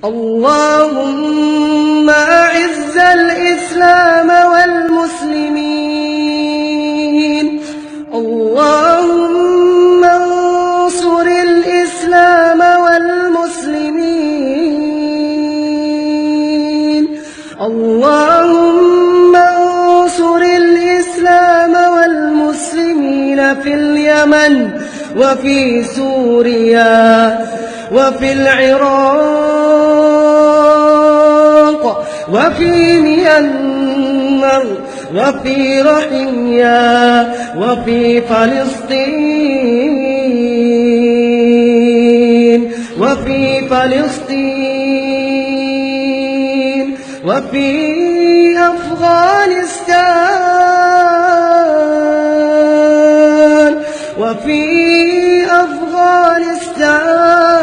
اللهم أعز الإسلام والمسلمين. اللهم انصر الإسلام والمسلمين. اللهم انصر الإسلام والمسلمين في اليمن وفي سوريا وفي العراق وفي ميانمار وفي روهينيا وفي فلسطين وفي أفغانستان